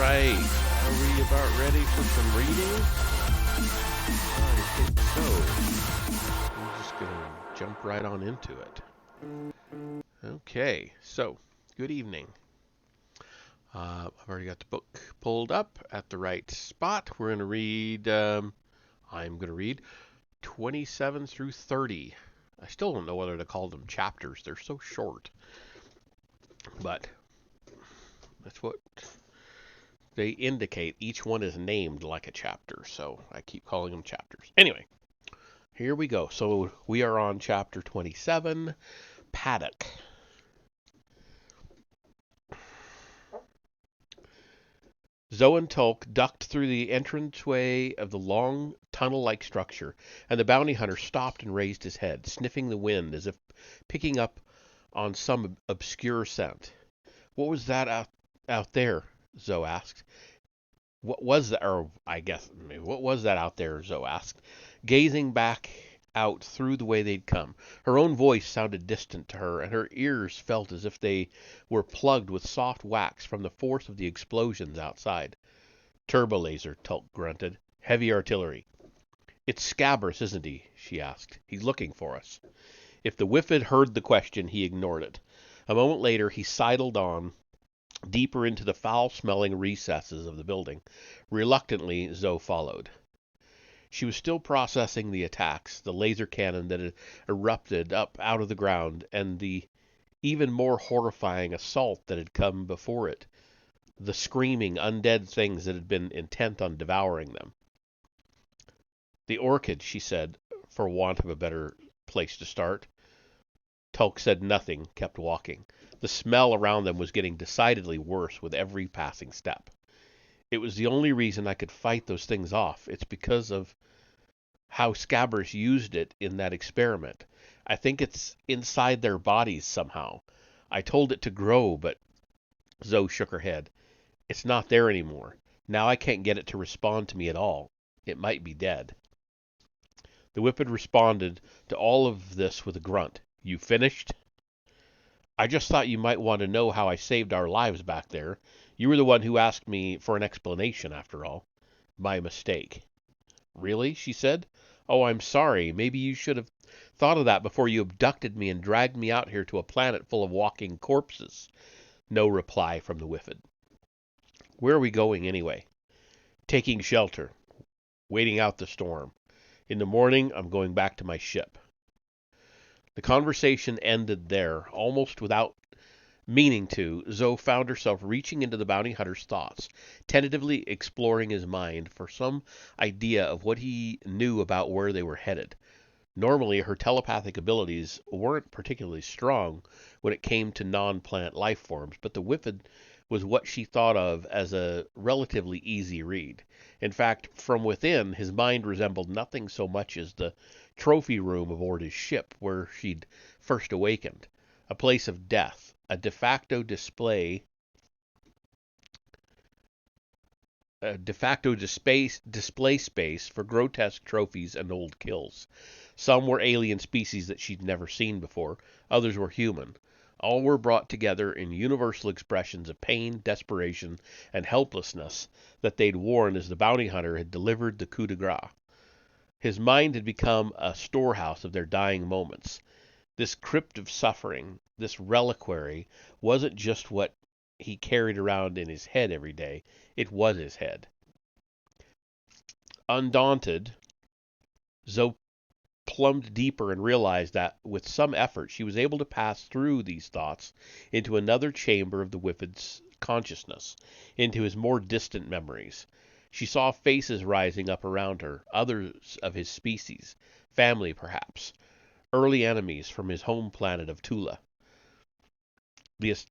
Alright, are we about ready for some reading? I think so. I'm just going to jump right on into it. Okay, so, good evening. I've already got the book pulled up at the right spot. We're going to read, I'm going to read 27 through 30. I still don't know whether to call them chapters. They're so short. But that's what they indicate. Each one is named like a chapter, so I keep calling them chapters. Anyway, here we go. So we are on chapter 27, Paddock. Zoe and Tulk ducked through the entranceway of the long, tunnel-like structure, and the bounty hunter stopped and raised his head, sniffing the wind as if picking up on some obscure scent. "What was that out there?" Zoe asked. What was that out there?" Zoe asked, gazing back out through the way they'd come. Her own voice sounded distant to her, and her ears felt as if they were plugged with soft wax from the force of the explosions outside. "Turbo laser," Tulk grunted. "Heavy artillery." "It's Scabrous, isn't he?" she asked. "He's looking for us." If the Whiffid heard the question, he ignored it. A moment later, he sidled on, deeper into the foul-smelling recesses of the building. Reluctantly, Zoe followed. She was still processing the attacks, the laser cannon that had erupted up out of the ground, and the even more horrifying assault that had come before it, the screaming, undead things that had been intent on devouring them. "The Orchid," she said, for want of a better place to start. Tulk said nothing, kept walking. The smell around them was getting decidedly worse with every passing step. "It was the only reason I could fight those things off. It's because of how Scabrous used it in that experiment. I think it's inside their bodies somehow. I told it to grow, but..." Zoe shook her head. "It's not there anymore. Now I can't get it to respond to me at all. It might be dead." The Whippet responded to all of this with a grunt. "You finished?" "I just thought you might want to know how I saved our lives back there. You were the one who asked me for an explanation, after all." "My mistake." "Really?" she said. "Oh, I'm sorry. Maybe you should have thought of that before you abducted me and dragged me out here to a planet full of walking corpses." No reply from the Whiffid. "Where are we going, anyway?" "Taking shelter. Waiting out the storm. In the morning, I'm going back to my ship." The conversation ended there, almost without meaning to. Zoe found herself reaching into the bounty hunter's thoughts, tentatively exploring his mind for some idea of what he knew about where they were headed. Normally, her telepathic abilities weren't particularly strong when it came to non-plant life forms, but the Whiffid was what she thought of as a relatively easy read. In fact, from within, his mind resembled nothing so much as the trophy room aboard his ship where she'd first awakened, a place of death, a de facto display space for grotesque trophies and old kills. Some were alien species that she'd never seen before. Others were human. All were brought together in universal expressions of pain, desperation, and helplessness that they'd worn as the bounty hunter had delivered the coup de grace. His mind had become a storehouse of their dying moments. This crypt of suffering, this reliquary, wasn't just what he carried around in his head every day, it was his head. Undaunted, Zoe plumbed deeper and realized that with some effort she was able to pass through these thoughts into another chamber of the Whiffid's consciousness, into his more distant memories. She saw faces rising up around her, others of his species, family perhaps, early enemies from his home planet of Tula.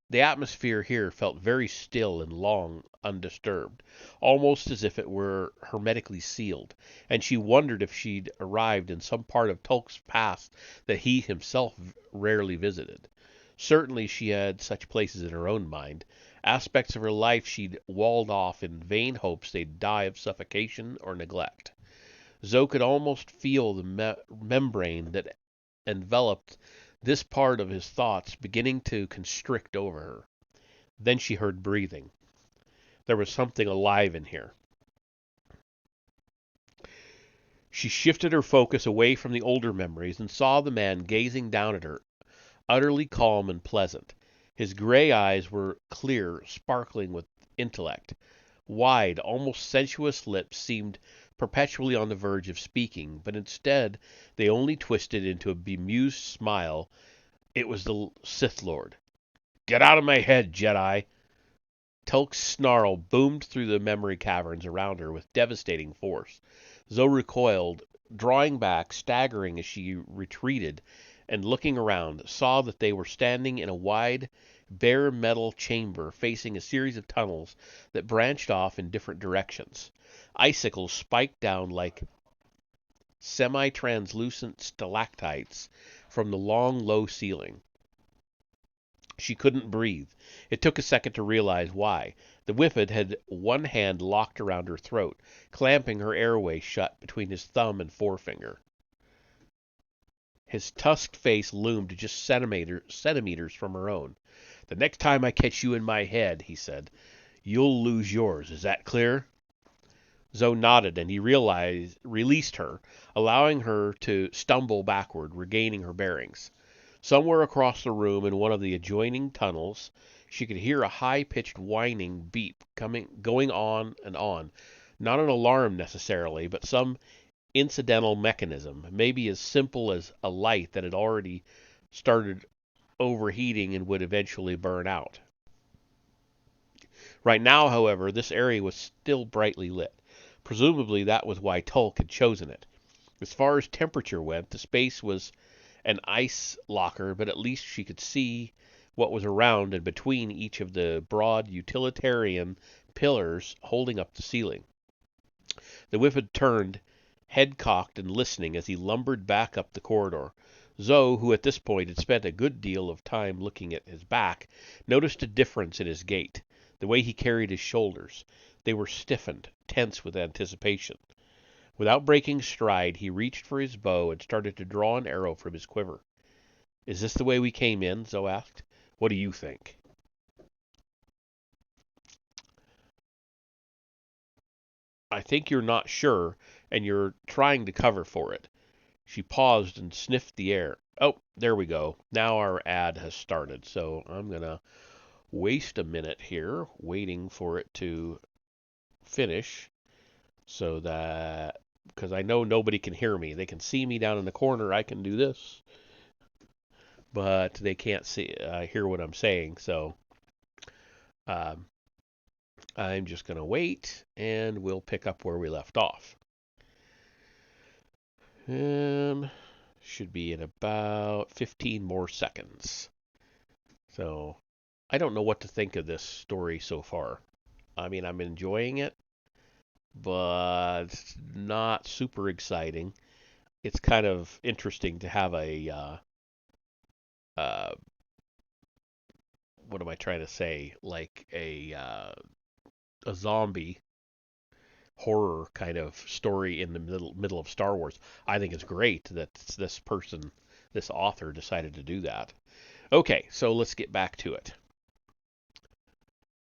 The atmosphere here felt very still and long undisturbed, almost as if it were hermetically sealed, and she wondered if she'd arrived in some part of Tulk's past that he himself rarely visited. Certainly she had such places in her own mind, aspects of her life she'd walled off in vain hopes they'd die of suffocation or neglect. Zoe could almost feel the membrane that enveloped this part of his thoughts beginning to constrict over her. Then she heard breathing. There was something alive in here. She shifted her focus away from the older memories and saw the man gazing down at her, utterly calm and pleasant. His gray eyes were clear, sparkling with intellect. Wide, almost sensuous lips seemed perpetually on the verge of speaking, but instead they only twisted into a bemused smile. It was the Sith Lord. "Get out of my head, Jedi!" Tulk's snarl boomed through the memory caverns around her with devastating force. Zoe recoiled, drawing back, staggering as she retreated, and looking around, saw that they were standing in a wide, bare metal chamber facing a series of tunnels that branched off in different directions. Icicles spiked down like semi-translucent stalactites from the long, low ceiling. She couldn't breathe. It took a second to realize why. The Whiffid had one hand locked around her throat, clamping her airway shut between his thumb and forefinger. His tusked face loomed just centimeters from her own. "The next time I catch you in my head," he said, "you'll lose yours. Is that clear?" Zoe nodded, and he released her, allowing her to stumble backward, regaining her bearings. Somewhere across the room in one of the adjoining tunnels, she could hear a high-pitched whining beep going on and on. Not an alarm necessarily, but some incidental mechanism, maybe as simple as a light that had already started overheating and would eventually burn out. Right now, however, this area was still brightly lit. Presumably that was why Tulk had chosen it. As far as temperature went, the space was an ice locker, but at least she could see what was around and between each of the broad utilitarian pillars holding up the ceiling. The Whiffid turned, head cocked and listening as he lumbered back up the corridor. Zoe, who at this point had spent a good deal of time looking at his back, noticed a difference in his gait, the way he carried his shoulders. They were stiffened, tense with anticipation. Without breaking stride, he reached for his bow and started to draw an arrow from his quiver. "Is this the way we came in?" Zoe asked. "What do you think?" "I think you're not sure, and you're trying to cover for it." She paused and sniffed the air. "Oh, there we go. Now our ad has started, so I'm going to waste a minute here waiting for it to finish so that, because I know nobody can hear me. They can see me down in the corner. I can do this, but they can't hear what I'm saying. So um, I'm just going to wait, and we'll pick up where we left off. Should be in about 15 more seconds. So I don't know what to think of this story so far. I mean, I'm enjoying it, but it's not super exciting. It's kind of interesting to have uh, what am I trying to say? Like a zombie horror kind of story in the middle of Star Wars. I think it's great that this author decided to do that. Okay, so let's get back to it.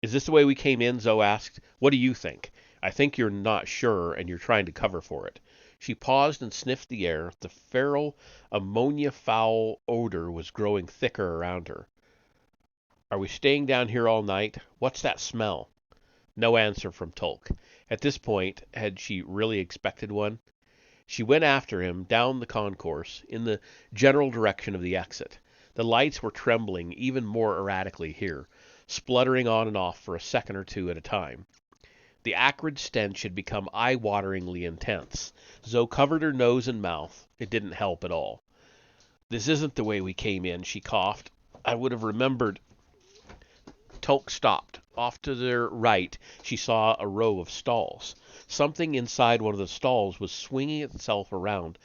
Is this the way we came in? Zoe asked. What do you think? I think you're not sure and you're trying to cover for it. She paused and sniffed the air. The feral ammonia-foul odor was growing thicker around her. Are we staying down here all night? What's that smell? No answer from Tolk. At this point, had she really expected one? She went after him down the concourse in the general direction of the exit. The lights were trembling even more erratically here, spluttering on and off for a second or two at a time. The acrid stench had become eye-wateringly intense. Zoe covered her nose and mouth. It didn't help at all. This isn't the way we came in, she coughed. I would have remembered. Tolk stopped. Off to their right, she saw a row of stalls. Something inside one of the stalls was swinging itself around,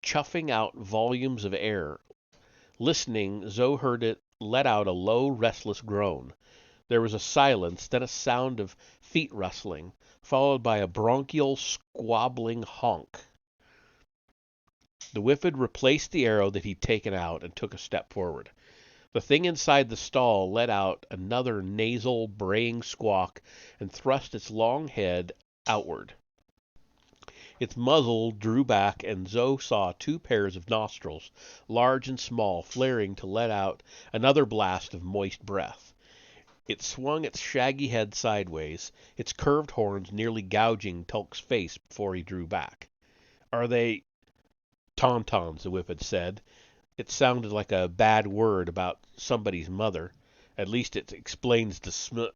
chuffing out volumes of air. Listening, Zoe heard it let out a low, restless groan. There was a silence, then a sound of feet rustling, followed by a bronchial, squabbling honk. The Whiffid replaced the arrow that he'd taken out and took a step forward. The thing inside the stall let out another nasal, braying squawk and thrust its long head outward. Its muzzle drew back, and Zoe saw two pairs of nostrils, large and small, flaring to let out another blast of moist breath. It swung its shaggy head sideways, its curved horns nearly gouging Tulk's face before he drew back. Are they tauntauns? The Whip had said. It sounded like a bad word about somebody's mother. At least it explains the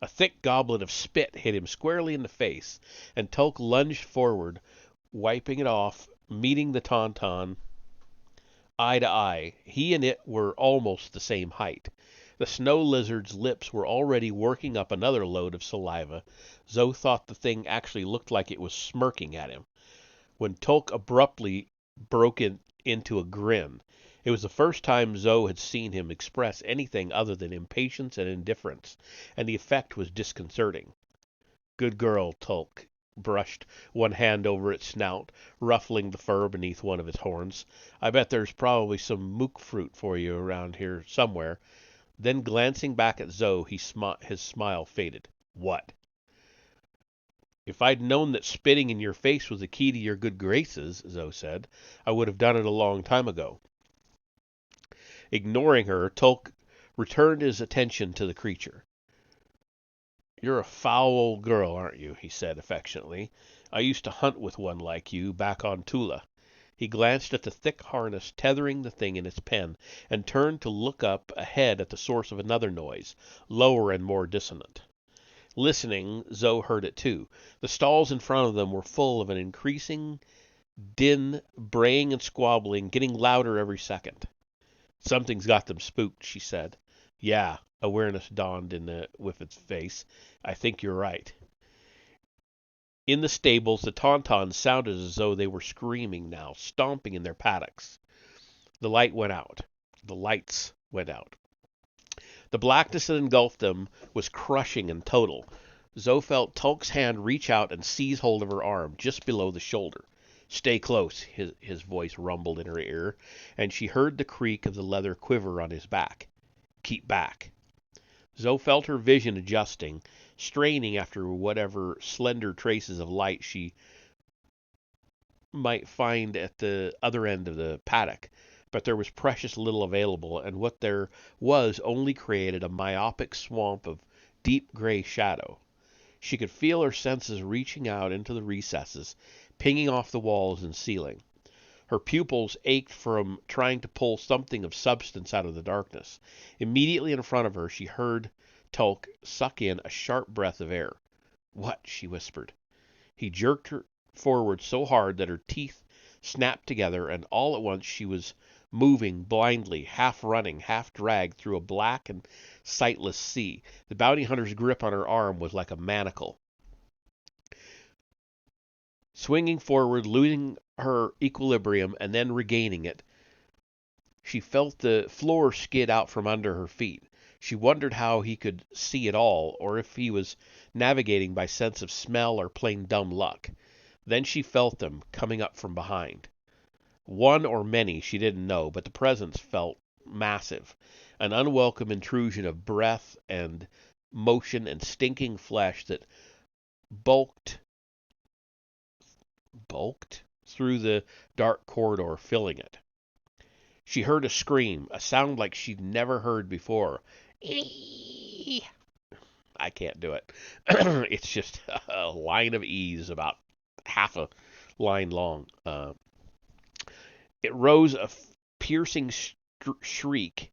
A thick goblet of spit hit him squarely in the face, and Tulk lunged forward, wiping it off, meeting the tauntaun eye to eye. He and it were almost the same height. The snow lizard's lips were already working up another load of saliva. Zoe thought the thing actually looked like it was smirking at him, when Tulk abruptly broke into a grin. It was the first time Zoe had seen him express anything other than impatience and indifference, and the effect was disconcerting. Good girl, Tulk brushed one hand over its snout, ruffling the fur beneath one of its horns. I bet there's probably some mook fruit for you around here somewhere. Then, glancing back at Zoe, his smile faded. What? If I'd known that spitting in your face was the key to your good graces, Zoe said, I would have done it a long time ago. Ignoring her, Tulk returned his attention to the creature. You're a foul old girl, aren't you? He said affectionately. I used to hunt with one like you back on Tula. He glanced at the thick harness tethering the thing in its pen, and turned to look up ahead at the source of another noise, lower and more dissonant. Listening, Zoe heard it too. The stalls in front of them were full of an increasing din, braying and squabbling, getting louder every second. Something's got them spooked, she said. Yeah, awareness dawned in the Whiffid's face. I think you're right. In the stables, the tauntauns sounded as though they were screaming now, stomping in their paddocks. The lights went out. The blackness that engulfed them was crushing and total. Zoe felt Tulk's hand reach out and seize hold of her arm, just below the shoulder. Stay close, his voice rumbled in her ear, and she heard the creak of the leather quiver on his back. Keep back. Zoe felt her vision adjusting, straining after whatever slender traces of light she might find at the other end of the paddock, but there was precious little available, and what there was only created a myopic swamp of deep gray shadow. She could feel her senses reaching out into the recesses, pinging off the walls and ceiling. Her pupils ached from trying to pull something of substance out of the darkness. Immediately in front of her, she heard Tulk suck in a sharp breath of air. What? She whispered. He jerked her forward so hard that her teeth snapped together, and all at once she was moving blindly, half running, half dragged through a black and sightless sea. The bounty hunter's grip on her arm was like a manacle. Swinging forward, losing her equilibrium, and then regaining it, she felt the floor skid out from under her feet. She wondered how he could see it all, or if he was navigating by sense of smell or plain dumb luck. Then she felt them coming up from behind. One or many, she didn't know, but the presence felt massive, an unwelcome intrusion of breath and motion and stinking flesh that bulked bulked through the dark corridor, filling it. She heard a scream, a sound like she'd never heard before. Eee! I can't do it. It's just a line of E's about half a line long. It rose a piercing shriek,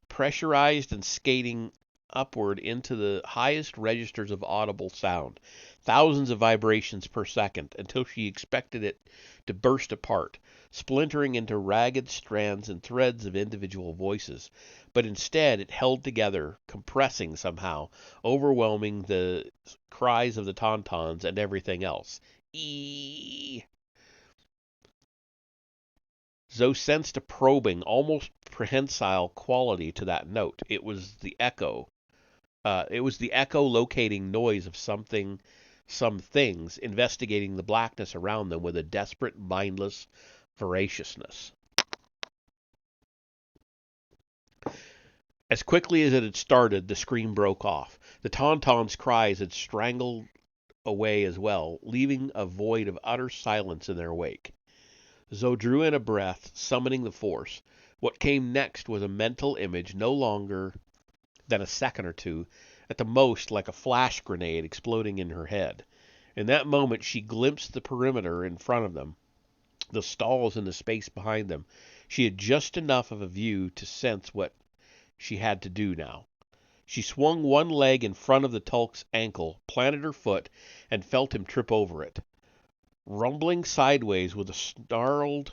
pressurized and skating upward into the highest registers of audible sound, thousands of vibrations per second, until she expected it to burst apart, splintering into ragged strands and threads of individual voices. But instead it held together, compressing somehow, overwhelming the cries of the Tauntauns and everything else. Eee! Zoe sensed a probing, almost prehensile quality to that note. It was the echo. It was the echo-locating noise of something, some things, investigating the blackness around them with a desperate, mindless voraciousness. As quickly as it had started, the scream broke off. The Tauntauns' cries had strangled away as well, leaving a void of utter silence in their wake. Zoe drew in a breath, summoning the force. What came next was a mental image no longer than a second or two, at the most like a flash grenade exploding in her head. In that moment she glimpsed the perimeter in front of them, the stalls and the space behind them. She had just enough of a view to sense what she had to do now. She swung one leg in front of the Tulk's ankle, planted her foot, and felt him trip over it. Rumbling sideways with a snarled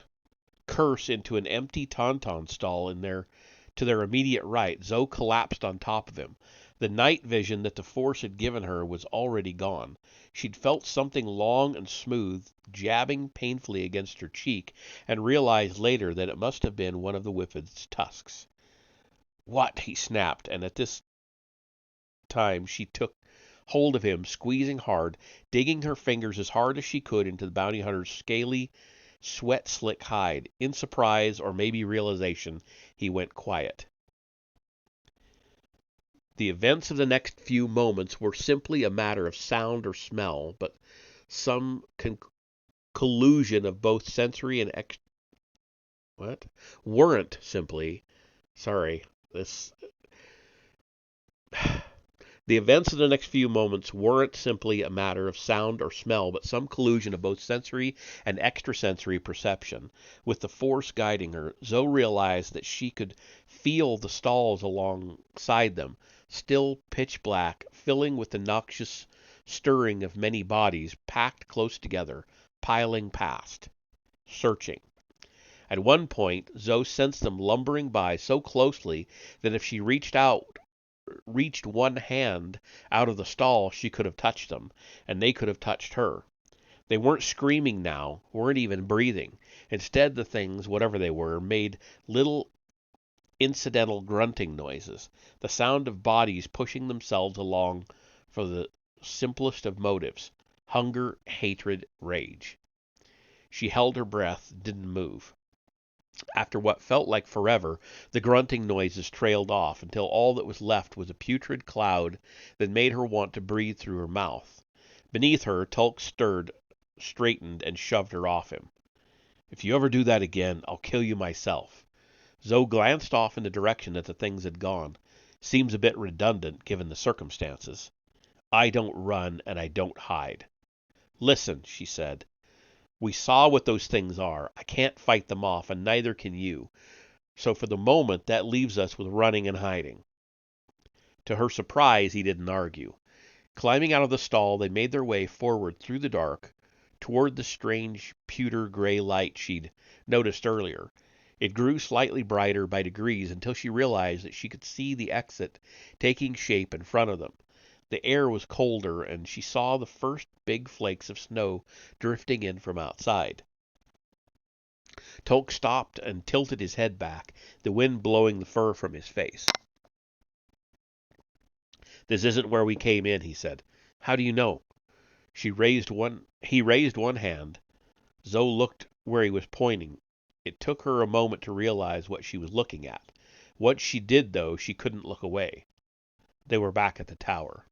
curse into an empty Tauntaun stall to their immediate right, Zoe collapsed on top of him. The night vision that the Force had given her was already gone. She'd felt something long and smooth jabbing painfully against her cheek, and realized later that it must have been one of the Whippet's tusks. "What?" he snapped, and at this time she took hold of him, squeezing hard, digging her fingers as hard as she could into the bounty hunter's scaly, sweat-slick hide. In surprise, or maybe realization, he went quiet. The events of the next few moments were simply a matter of sound or smell, but some collusion of both sensory and weren't simply. Sorry, this. The events of the next few moments weren't simply a matter of sound or smell, but some collusion of both sensory and extrasensory perception. With the Force guiding her, Zoe realized that she could feel the stalls alongside them, still pitch black, filling with the noxious stirring of many bodies packed close together, piling past, searching. At one point, Zoe sensed them lumbering by so closely that if she reached one hand out of the stall, she could have touched them, and they could have touched her. They weren't screaming now, weren't even breathing. Instead, the things, whatever they were, made little incidental grunting noises, the sound of bodies pushing themselves along for the simplest of motives: hunger, hatred, rage. She held her breath, didn't move. After what felt like forever, the grunting noises trailed off, until all that was left was a putrid cloud that made her want to breathe through her mouth. Beneath her, Tulk straightened, and shoved her off him. "If you ever do that again, I'll kill you myself." Zoe glanced off in the direction that the things had gone. Seems a bit redundant, given the circumstances. "I don't run, and I don't hide." "Listen," she said. "We saw what those things are. I can't fight them off, and neither can you. So for the moment, that leaves us with running and hiding." To her surprise, he didn't argue. Climbing out of the stall, they made their way forward through the dark, toward the strange pewter gray light she'd noticed earlier. It grew slightly brighter by degrees until she realized that she could see the exit taking shape in front of them. The air was colder, and she saw the first big flakes of snow drifting in from outside. Tolk stopped and tilted his head back, the wind blowing the fur from his face. "This isn't where we came in," he said. "How do you know?" He raised one hand. Zoe looked where he was pointing. It took her a moment to realize what she was looking at. Once she did, though, she couldn't look away. They were back at the tower.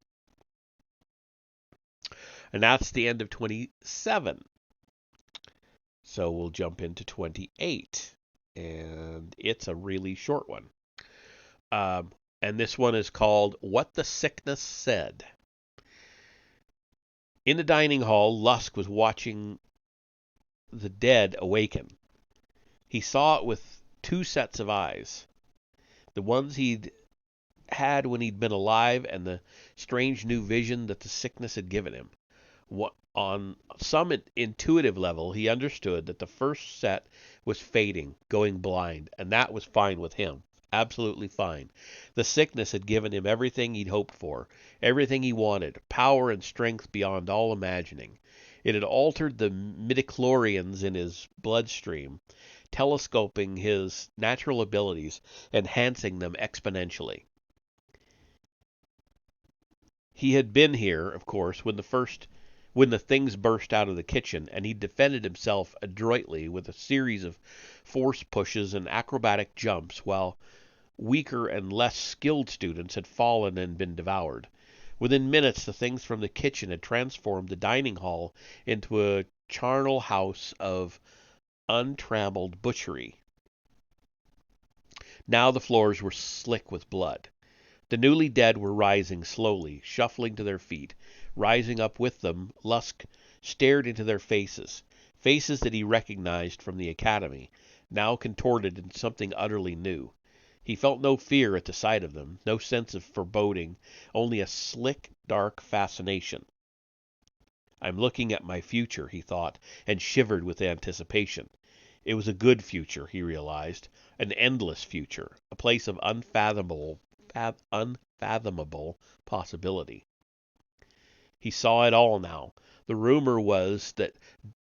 And that's the end of 27. So we'll jump into 28. And it's a really short one. And this one is called What the Sickness Said. In the dining hall, Lusk was watching the dead awaken. He saw it with two sets of eyes. The ones he'd had when he'd been alive, and the strange new vision that the sickness had given him. On some intuitive level, he understood that the first set was fading, going blind, and that was fine with him. Absolutely fine. The sickness had given him everything he'd hoped for, everything he wanted, power and strength beyond all imagining. It had altered the midichlorians in his bloodstream, telescoping his natural abilities, enhancing them exponentially. He had been here, of course, when the things burst out of the kitchen, and he defended himself adroitly with a series of force pushes and acrobatic jumps, while weaker and less skilled students had fallen and been devoured. Within minutes, the things from the kitchen had transformed the dining hall into a charnel house of untrammeled butchery. Now the floors were slick with blood. The newly dead were rising slowly, shuffling to their feet. Rising up with them, Lusk stared into their faces, faces that he recognized from the academy, now contorted into something utterly new. He felt no fear at the sight of them, no sense of foreboding, only a slick, dark fascination. I'm looking at my future, he thought, and shivered with anticipation. It was a good future, he realized, an endless future, a place of unfathomable possibility. He saw it all now. The rumor was that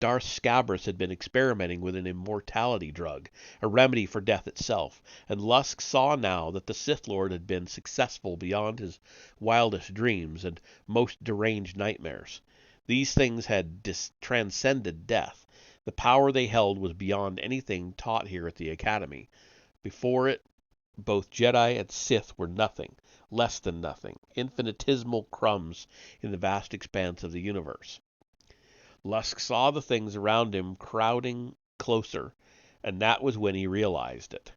Darth Scabrous had been experimenting with an immortality drug, a remedy for death itself, and Lusk saw now that the Sith Lord had been successful beyond his wildest dreams and most deranged nightmares. These things had transcended death. The power they held was beyond anything taught here at the Academy. Before it, both Jedi and Sith were nothing, less than nothing, infinitesimal crumbs in the vast expanse of the universe. Lusk saw the things around him crowding closer, and that was when he realized it.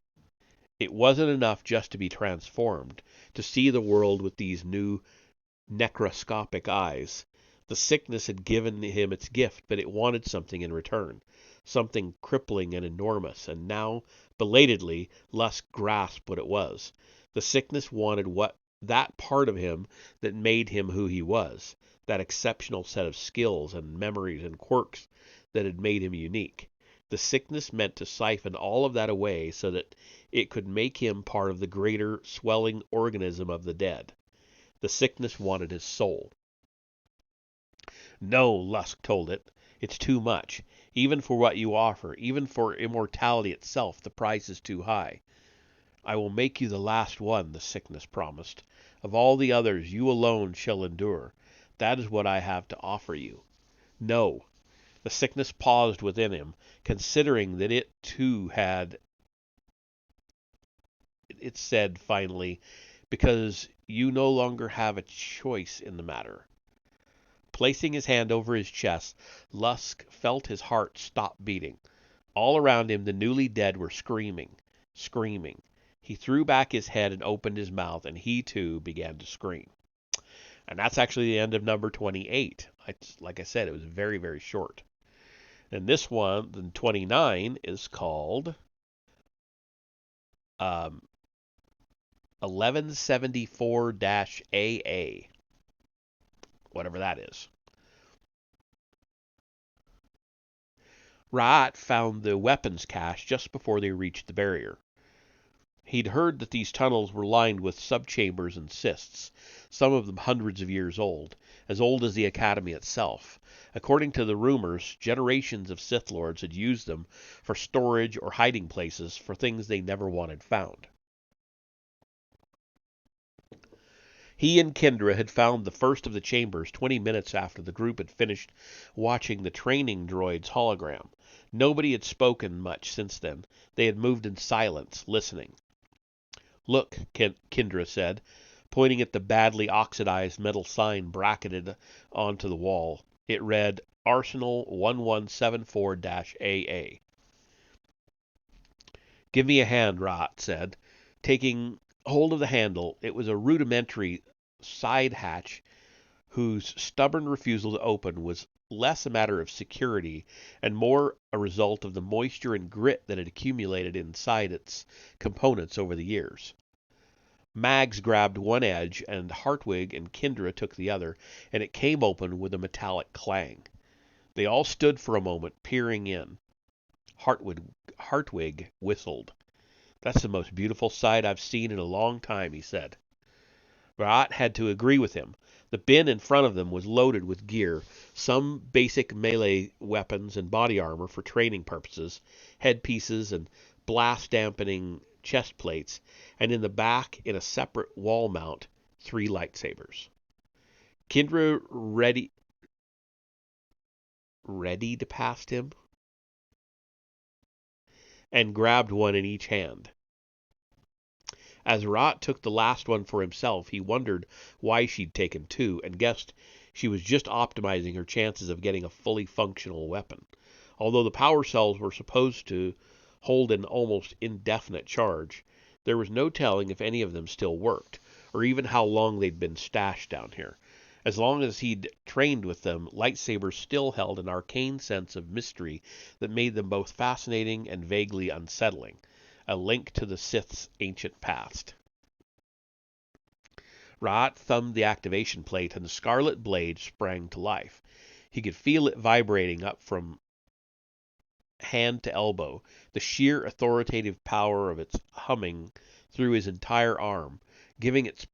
It wasn't enough just to be transformed, to see the world with these new necroscopic eyes. The sickness had given him its gift, but it wanted something in return, something crippling and enormous, and now, belatedly, Lusk grasped what it was. The sickness wanted that part of him that made him who he was, that exceptional set of skills and memories and quirks that had made him unique. The sickness meant to siphon all of that away so that it could make him part of the greater, swelling organism of the dead. The sickness wanted his soul. No, Lusk told it. It's too much. Even for what you offer, even for immortality itself, the price is too high. I will make you the last one, the sickness promised. Of all the others, you alone shall endure. That is what I have to offer you. No. The sickness paused within him, considering that it too had... It said finally, because you no longer have a choice in the matter. Placing his hand over his chest, Lusk felt his heart stop beating. All around him the newly dead were screaming. He threw back his head and opened his mouth, and he too began to scream. And that's actually the end of number 28. Like I said, it was very, very short. And this one, the 29, is called 1174-AA. Whatever that is. Ra'at found the weapons cache just before they reached the barrier. He'd heard that these tunnels were lined with subchambers and cysts, some of them hundreds of years old as the Academy itself. According to the rumors, generations of Sith Lords had used them for storage or hiding places for things they never wanted found. He and Kendra had found the first of the chambers 20 minutes after the group had finished watching the training droid's hologram. Nobody had spoken much since then. They had moved in silence, listening. Look, Kindra said, pointing at the badly oxidized metal sign bracketed onto the wall. It read Arsenal 1174-AA. Give me a hand, Rot said, taking hold of the handle. It was a rudimentary side hatch whose stubborn refusal to open was less a matter of security and more a result of the moisture and grit that had accumulated inside its components over the years. Mags grabbed one edge, and Hartwig and Kindra took the other, and it came open with a metallic clang. They all stood for a moment, peering in. Hartwig whistled. "That's the most beautiful sight I've seen in a long time," he said. Marat had to agree with him. The bin in front of them was loaded with gear, some basic melee weapons and body armor for training purposes, headpieces and blast-dampening chest plates, and in the back, in a separate wall mount, 3 lightsabers. Kindra readied past him and grabbed one in each hand. As Rot took the last one for himself, he wondered why she'd taken 2, and guessed she was just optimizing her chances of getting a fully functional weapon. Although the power cells were supposed to hold an almost indefinite charge, there was no telling if any of them still worked, or even how long they'd been stashed down here. As long as he'd trained with them, lightsabers still held an arcane sense of mystery that made them both fascinating and vaguely unsettling, a link to the Sith's ancient past. Ra'at thumbed the activation plate, and the scarlet blade sprang to life. He could feel it vibrating up from hand to elbow, the sheer authoritative power of its humming through his entire arm, giving it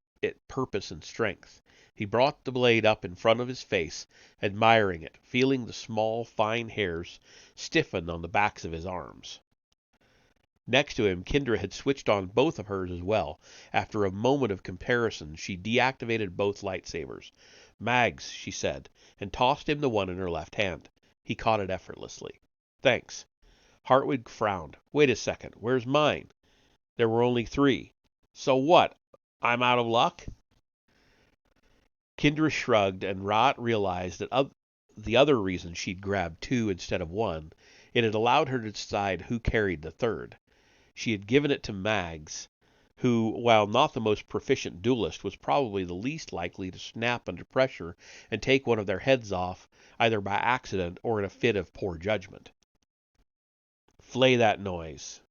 purpose and strength. He brought the blade up in front of his face, admiring it, feeling the small, fine hairs stiffen on the backs of his arms. Next to him, Kindra had switched on both of hers as well. After a moment of comparison, she deactivated both lightsabers. "Mags," she said, and tossed him the one in her left hand. He caught it effortlessly. "Thanks." Hartwig frowned. "Wait a second. Where's mine? There were only 3. So what? I'm out of luck?" Kindra shrugged, and Rot realized that the other reason she'd grabbed 2 instead of 1, it had allowed her to decide who carried the third. She had given it to Mags, who, while not the most proficient duelist, was probably the least likely to snap under pressure and take one of their heads off, either by accident or in a fit of poor judgment. "Flay that noise,"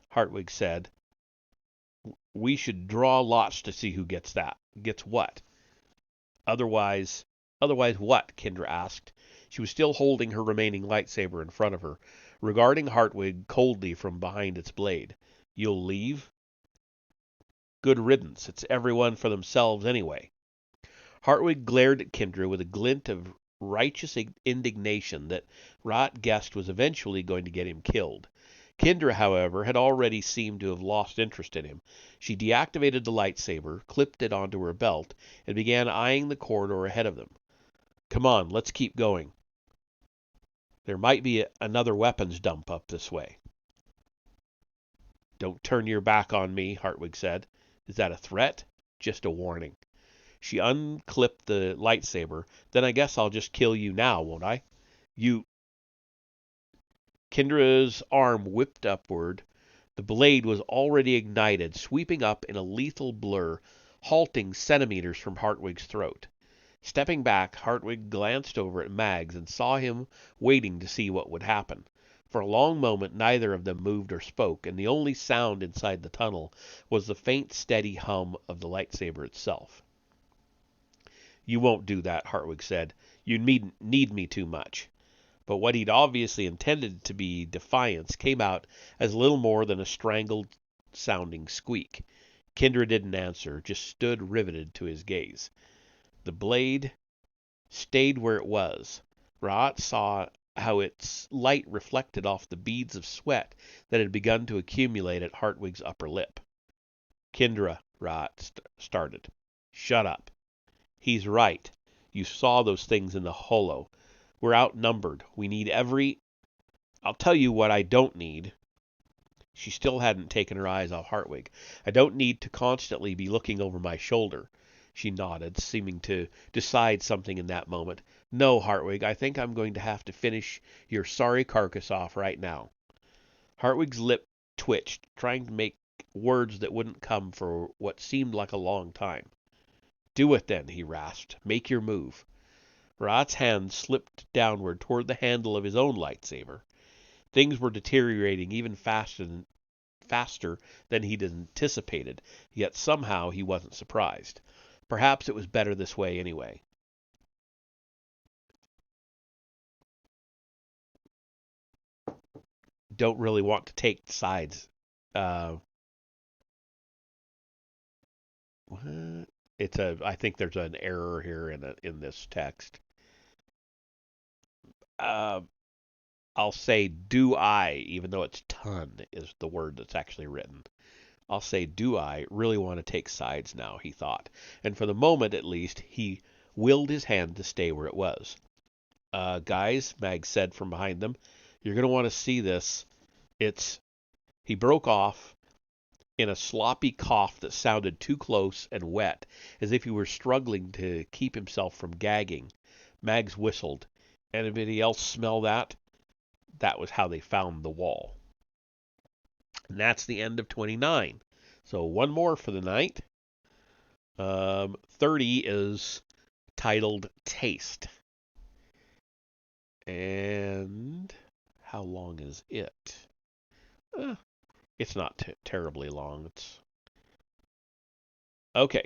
Hartwig said. "We should draw lots to see who gets that. Gets what?" Otherwise what?" Kindra asked. She was still holding her remaining lightsaber in front of her, regarding Hartwig coldly from behind its blade. "You'll leave?" "Good riddance. It's everyone for themselves anyway." Hartwig glared at Kindra with a glint of righteous indignation that Rot guessed was eventually going to get him killed. Kindra, however, had already seemed to have lost interest in him. She deactivated the lightsaber, clipped it onto her belt, and began eyeing the corridor ahead of them. "Come on, let's keep going. There might be another weapons dump up this way." "Don't turn your back on me," Hartwig said. "Is that a threat?" "Just a warning." She unclipped the lightsaber. "Then I guess I'll just kill you now, won't I?" "You..." Kindra's arm whipped upward. The blade was already ignited, sweeping up in a lethal blur, halting centimeters from Hartwig's throat. Stepping back, Hartwig glanced over at Mags and saw him waiting to see what would happen. For a long moment neither of them moved or spoke, and the only sound inside the tunnel was the faint, steady hum of the lightsaber itself. "You won't do that," Hartwig said. "You need me too much." But what he'd obviously intended to be defiance came out as little more than a strangled-sounding squeak. Kindra didn't answer, just stood riveted to his gaze. The blade stayed where it was. Ra'at saw how its light reflected off the beads of sweat that had begun to accumulate at Hartwig's upper lip. "Kindra," Ra'at started. "Shut up." "He's right. You saw those things in the holo. We're outnumbered. We need every... I'll tell you what I don't need." She still hadn't taken her eyes off Hartwig. I don't need to constantly be looking over my shoulder. She nodded, seeming to decide something in that moment. No, Hartwig, I think I'm going to have to finish your sorry carcass off right now. Hartwig's lip twitched, trying to make words that wouldn't come for what seemed like a long time. Do it then, he rasped. Make your move. Raat's hand slipped downward toward the handle of his own lightsaber. Things were deteriorating even faster than he'd anticipated, yet somehow he wasn't surprised. Perhaps it was better this way anyway. Don't really want to take sides. What? I think there's an error here in this text. Uh, I'll say do I, even though it's ton is the word that's actually written. I'll say do I really want to take sides now, he thought. And for the moment, at least, he willed his hand to stay where it was. Guys, Mag said from behind them, you're going to want to see this. He broke off in a sloppy cough that sounded too close and wet, as if he were struggling to keep himself from gagging. Mags whistled. Anybody else smell that? That was how they found the wall. And that's the end of 29. So one more for the night. 30 is titled Taste. And how long is it? It's not terribly long. Okay,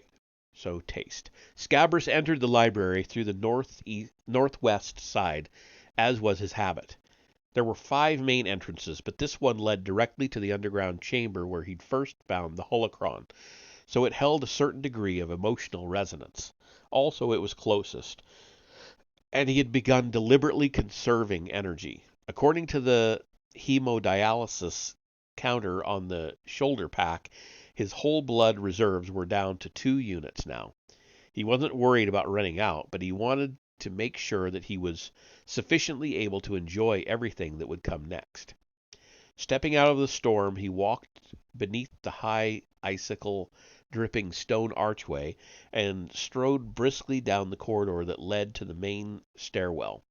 so Taste. Scabrous entered the library through the northwest side, as was his habit. There were 5 main entrances, but this one led directly to the underground chamber where he'd first found the holocron, so it held a certain degree of emotional resonance. Also, it was closest, and he had begun deliberately conserving energy. According to the hemodialysis counter on the shoulder pack, his whole blood reserves were down to 2 units now. He wasn't worried about running out, but he wanted to make sure that he was sufficiently able to enjoy everything that would come next. Stepping out of the storm, he walked beneath the high icicle-dripping stone archway and strode briskly down the corridor that led to the main stairwell.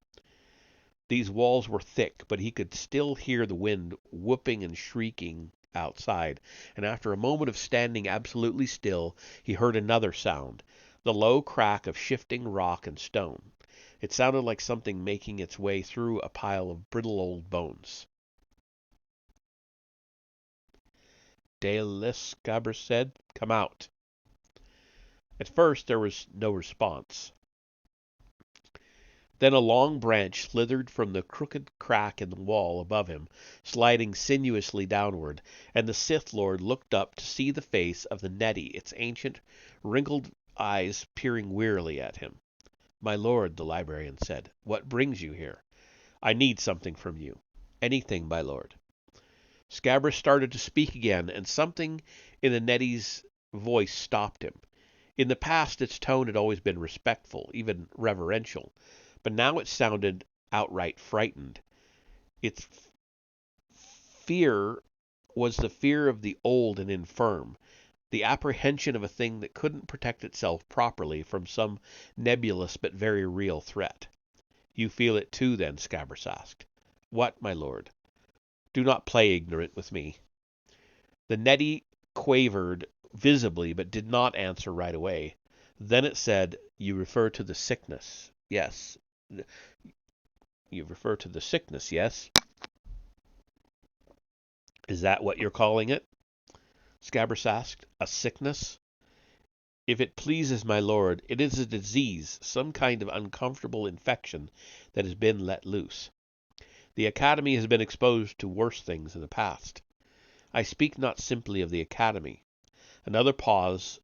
These walls were thick, but he could still hear the wind whooping and shrieking outside, and after a moment of standing absolutely still, he heard another sound, the low crack of shifting rock and stone. It sounded like something making its way through a pile of brittle old bones. Daelis, Scabrous said. Come out. At first there was no response. Then a long branch slithered from the crooked crack in the wall above him, sliding sinuously downward, and the Sith Lord looked up to see the face of the Nettie, its ancient, wrinkled eyes peering wearily at him. My lord, the librarian said, what brings you here? I need something from you. Anything, my lord. Scabrous started to speak again, and something in the Nettie's voice stopped him. In the past, its tone had always been respectful, even reverential, but now it sounded outright frightened. Its fear was the fear of the old and infirm, the apprehension of a thing that couldn't protect itself properly from some nebulous but very real threat. You feel it too, then? Scabrous asked. What, my lord? Do not play ignorant with me. The Nettie quavered visibly, but did not answer right away. Then it said, You refer to the sickness. Yes. You refer to the sickness, yes? Is that what you're calling it? Scabrous asked. A sickness? If it pleases my lord, it is a disease, some kind of uncomfortable infection that has been let loose. The Academy has been exposed to worse things in the past. I speak not simply of the Academy. Another pause,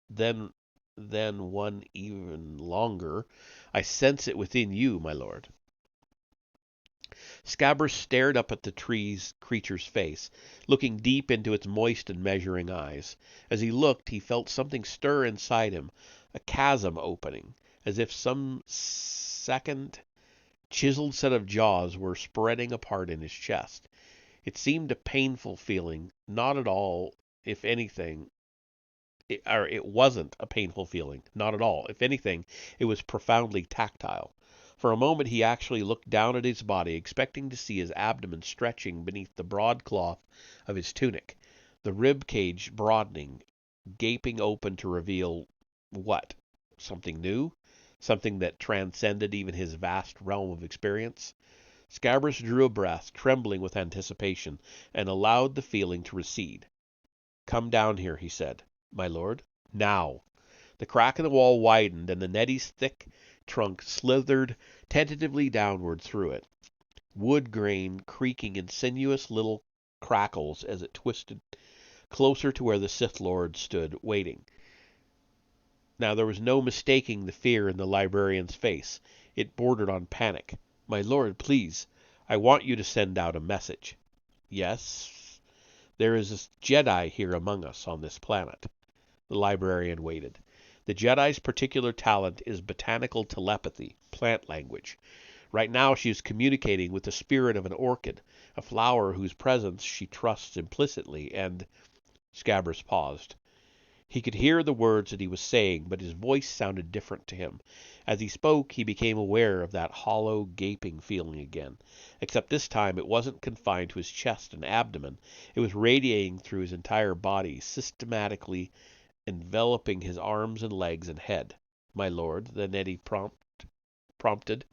then one even longer. I sense it within you, my lord. Scabrous stared up at the creature's face, looking deep into its moist and measuring eyes. As he looked, he felt something stir inside him, a chasm opening, as if some second chiseled set of jaws were spreading apart in his chest. It seemed a painful feeling, not at all, if anything, it wasn't a painful feeling, not at all. If anything, it was profoundly tactile. For a moment he actually looked down at his body, expecting to see his abdomen stretching beneath the broadcloth of his tunic, the rib cage broadening, gaping open to reveal what? Something new? Something that transcended even his vast realm of experience? Scabrous drew a breath, trembling with anticipation, and allowed the feeling to recede. "Come down here," he said. "My lord?" "Now." The crack in the wall widened, and the Nettie's thick trunk slithered tentatively downward through it, wood grain creaking in sinuous little crackles as it twisted closer to where the Sith Lord stood, waiting. Now there was no mistaking the fear in the librarian's face. It bordered on panic. "My lord, please. I want you to send out a message." "Yes?" "There is a Jedi here among us on this planet." The librarian waited. "The Jedi's particular talent is botanical telepathy, plant language. Right now she is communicating with the spirit of an orchid, a flower whose presence she trusts implicitly, and—" Scabrous paused. He could hear the words that he was saying, but his voice sounded different to him. As he spoke, he became aware of that hollow, gaping feeling again, except this time it wasn't confined to his chest and abdomen. It was radiating through his entire body, systematically enveloping his arms and legs and head. "My lord," the Nettie prompted.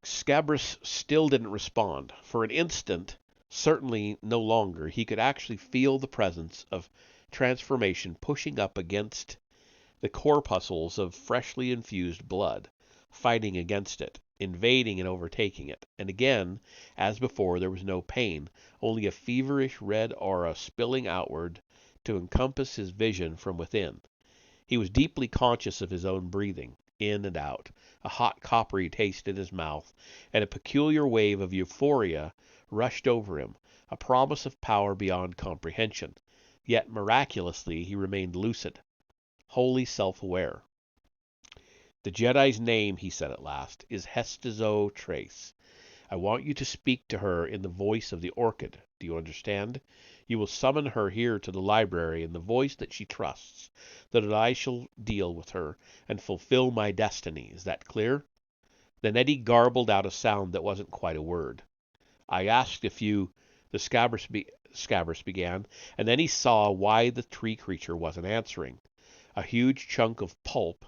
Scabrous still didn't respond. For an instant, certainly no longer, he could actually feel the presence of transformation pushing up against the corpuscles of freshly infused blood, fighting against it, invading and overtaking it. And again, as before, there was no pain, only a feverish red aura spilling outward to encompass his vision from within. He was deeply conscious of his own breathing, in and out, a hot coppery taste in his mouth, and a peculiar wave of euphoria rushed over him, a promise of power beyond comprehension. Yet miraculously he remained lucid, wholly self-aware. "The Jedi's name," he said at last, "is Hestizo Trace. I want you to speak to her in the voice of the orchid. Do you understand? You will summon her here to the library in the voice that she trusts, so that I shall deal with her and fulfill my destiny. Is that clear?" The Nettie garbled out a sound that wasn't quite a word. "I asked if you—" the Scabrous began, and then he saw why the tree creature wasn't answering. A huge chunk of pulp,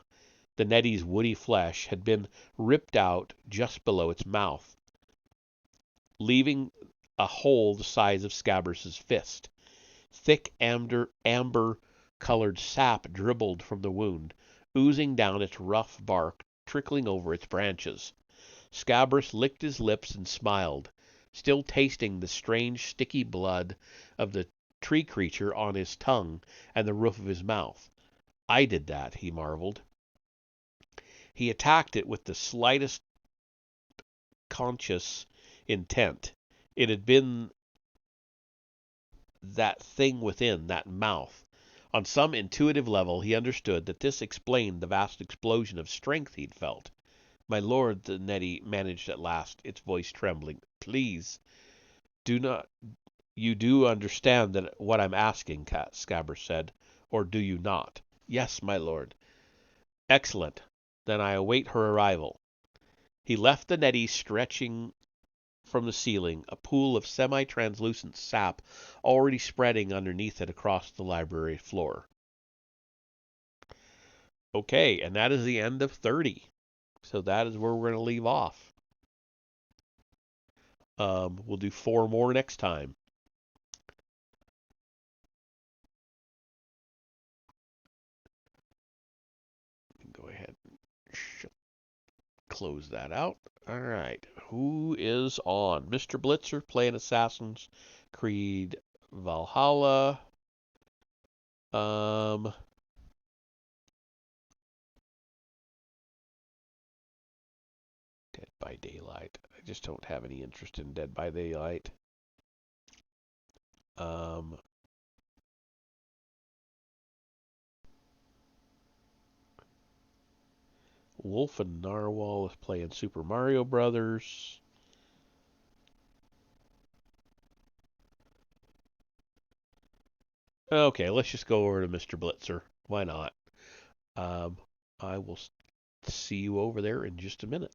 the Nettie's woody flesh, had been ripped out just below its mouth, leaving a hole the size of Scabrous's fist. Thick amber-colored sap dribbled from the wound, oozing down its rough bark, trickling over its branches. Scabrous licked his lips and smiled, still tasting the strange sticky blood of the tree creature on his tongue and the roof of his mouth. "I did that," he marveled. He attacked it with the slightest conscious intent. It had been that thing within, that mouth. On some intuitive level he understood that this explained the vast explosion of strength he'd felt. "My lord," the Nettie managed at last, its voice trembling, "please, you do understand that what I'm asking," Scabrous said, "or do you not?" "Yes, my lord." "Excellent. Then I await her arrival." He left the Nettie stretching from the ceiling, a pool of semi-translucent sap already spreading underneath it across the library floor. Okay, and that is the end of 30. So that is where we're going to leave off. We'll do 4 more next time. Go ahead and close that out. All right, who is on? Mr. Blitzer playing Assassin's Creed Valhalla. Dead by Daylight. I just don't have any interest in Dead by Daylight. Wolf and Narwhal is playing Super Mario Brothers. Okay, let's just go over to Mr. Blitzer. Why not? Um, I will see you over there in just a minute.